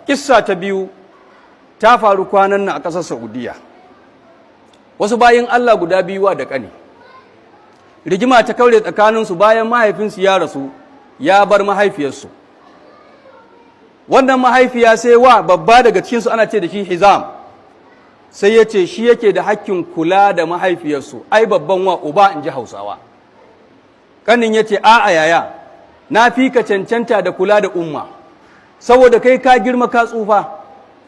Kissa ta biyu ta faru kwanan nan a ƙasar Saudiya. Wasu bayin Allah guda biyu da ƙani. Rigima ta kaure tsakaninsu bayan mahaifinsu ya rasu, ya bar mahaifiyarsu. Wannan mahaifiya sai wa babba daga cikinsu ana ce da shi Hizam, sai ya ce shi yake da hakkin kula da mahaifiyarsu, ai babban wa uba in ji Hausawa. Ƙanin ya ce, a'a yaya, na fi ka cancanta da kula da umma, saboda kai ka girma ka tsufa,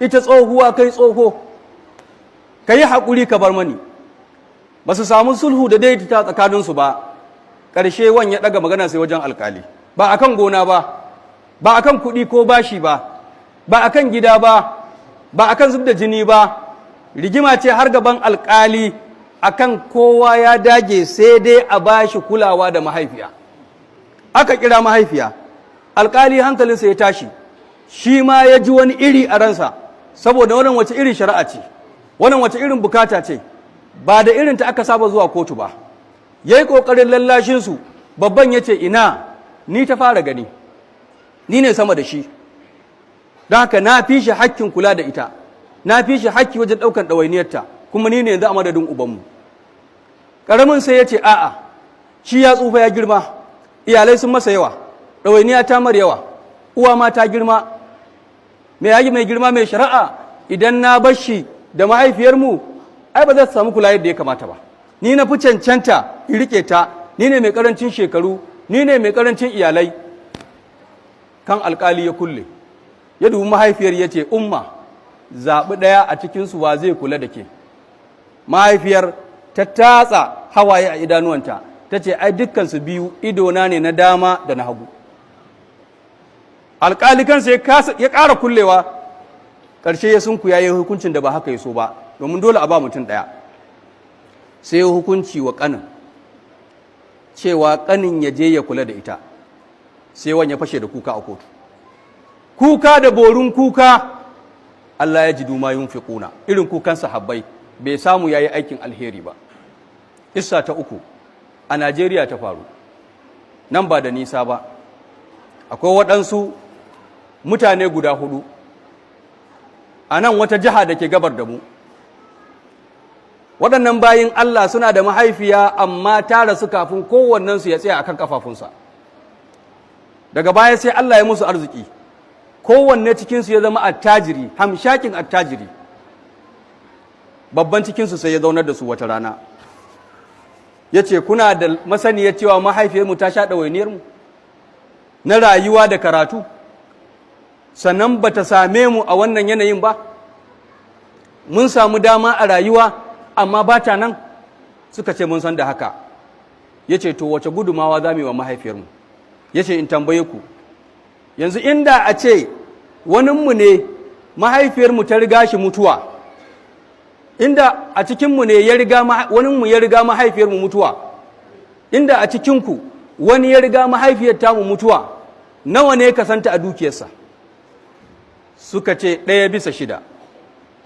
ita tsohuwa kai tsoho, ka yi haƙuri ka bar mani. Ba su samu sulhu da daidaita tsakaninsu ba, ƙarshe wan ya ɗaga magana sai wajen alƙali, ba a kan gona ba a kan kuɗi ko bashi ba a kan gida ba a kan zub da jini ba, rigima ce har gaban alƙali akan kowa ya dage sai dai a bashi kulawa da mahaifiya. Aka kira mahaifiya, alƙali hankalinsa ya tashi, shi ma ya ji wani iri a ransa, saboda wannan wace irin shari'a ce, wannan wace irin bukata ce, ba da irin ta aka saba zuwa kotu ba. Ya yi ƙoƙarin lallashinsu, babban ya ce ina, ni ta fara gani, ni ne sama da shi, don haka na fi shi hakkin kula da ita, na fi shi hakki wajen ɗaukar ɗawainiyarta, kuma ni ne yanzu a madadin ubanmu. Ƙaramin sai ya ce a'a, shi ya tsufa ya girma, iyalai sun masa yawa, ɗawainiya ta mar yawa, uwa ma ta girma, mai girma mai shari'a, idan na bar shi da mahaifiyarmu ai ba za su samu kula yadda ya kamata ba. Ni na fi cancanta in riƙe ta, ni ne mai ƙarancin shekaru, ni ne mai ƙarancin iyalai. Kan alƙali ya kulle, ya dubi mahaifiyar ya ce, umma, zaɓi ɗaya a cikinsu wa zai kula da ke. Mahaifiyar ta tatsa hawaye a idanuwanta, ta ce, ai dukkansu biyu idona ne na dama da na hagu. Alƙali kansa ya ƙara kullewa, ƙarshe ya sunku ya yi hukuncin da ba haka ya so ba, domin dole a ba mutum ɗaya. Sai hukunci wa ƙanin, cewa ƙanin ya je ya kula da ita. Sai wani ya fashe da kuka a kotu. Kuka da borin kuka, Allah ya ji duma yunfiquna, irin kukan sahabbai, bai samu ya yi aikin alheri ba. Issa ta uku, a Najeriya ta faru, nan ba da nisa ba, akwai waɗansu mutane guda 4, a nan wata jiha da ke gabar da mu. Waɗannan bayin Allah suna da mahaifiya, amma ta rasu kafin kowannensu ya tsaya akan kafafunsa. Daga baya sai Allah ya musu arziki, kowanne cikinsu ya zama attajiri, hamshakin attajiri. Babban cikinsu sai ya zaunar da su wata rana, ya ce, kuna da masaniyar cewa mahaifiyarmu ta sha ɗawainiyarmu na rayuwa da karatu, sannan ba ta same mu a wannan yanayin ba? Mun samu dama a rayuwa, amma ba ta nan. Suka ce, mun san da haka. Ya ce, to wace gudumawa za mu yi wa mahaifiyarmu? Ya ce, in tambaye ku, yanzu inda a ce waninmu ne mahaifiyarmu ta riga shi mutuwa, inda a cikinmu ne waninmu ya riga mahaifiyarmu mutuwa, inda a cikinku wani ya riga mahaifiyar tamu mutuwa, nawa ne ka santa a dukiyarsa? Suka ce 1/6.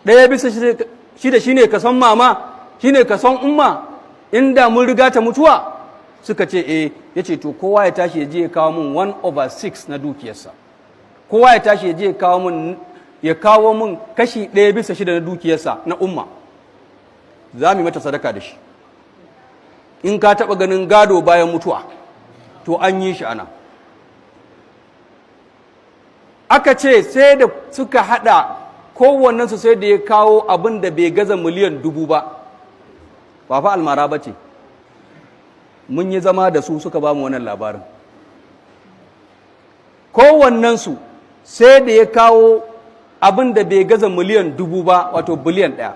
1/6 shine ka san mama, shine ka san umma, inda mun riga ta mutuwa? Suka ce ya ce, to kowa ya tashi ya je ya kawo min 1/6 na dukiyarsa, kowa ya tashi ya je ya kawo min kashi 1/6 na dukiyarsa na umma, za mu yi mata sadaka da shi. In ka taɓa ganin gado bayan mutuwa, to an yi shi ana. Aka ce sai da suka haɗa kowannensu sai da ya kawo abin da bai gaza miliyan 1000 ba fa almara ba ce. Mun yi zama da su suka ba mu wannan labarin. Kowannensu sai da ya kawo abin da bai gaza miliyan 1000 ba, wato biliyan 1.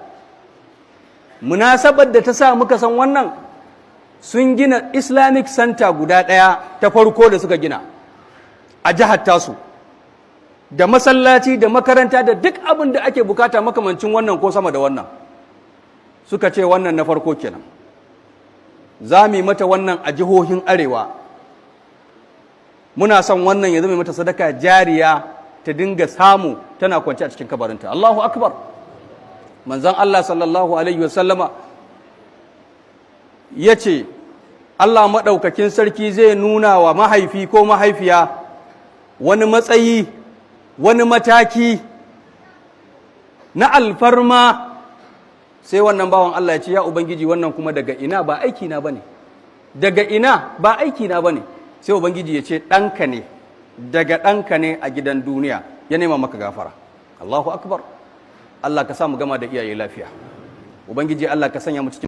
Munasabar da ta sa muka san wannan, sun gina Islamic Center guda ɗaya ta farko da suka gina a jihar tasu, da masallaci da makaranta da duk abin da ake bukata makamancin wannan ko sama da wannan. Suka ce wannan na farko kenan, za mu yi mata wannan a jihohin arewa. Muna son wannan ya zama mata sadaka jariya, ta dinga samu tana kwance a cikin kabarinta. Allahu akbar. Manzon Allah sallallahu alaihi wasallama ya ce, Allah maɗaukakin sarki zai nuna wa mahaifi ko mahaifiya wani matsayi wani mataki na alfarma, sai wannan bawan Allah ya ce ya ubangiji wannan kuma daga ina, ba aiki na bane, daga ina ba aiki na bane. Sai ubangiji ya ce ɗanka ne, daga ɗanka ne a gidan duniya ya nema maka gafara. Allahu akbar. Allah ka sa mu gama da iyaye lafiya. Ubangiji Allah ka sanya mu cikin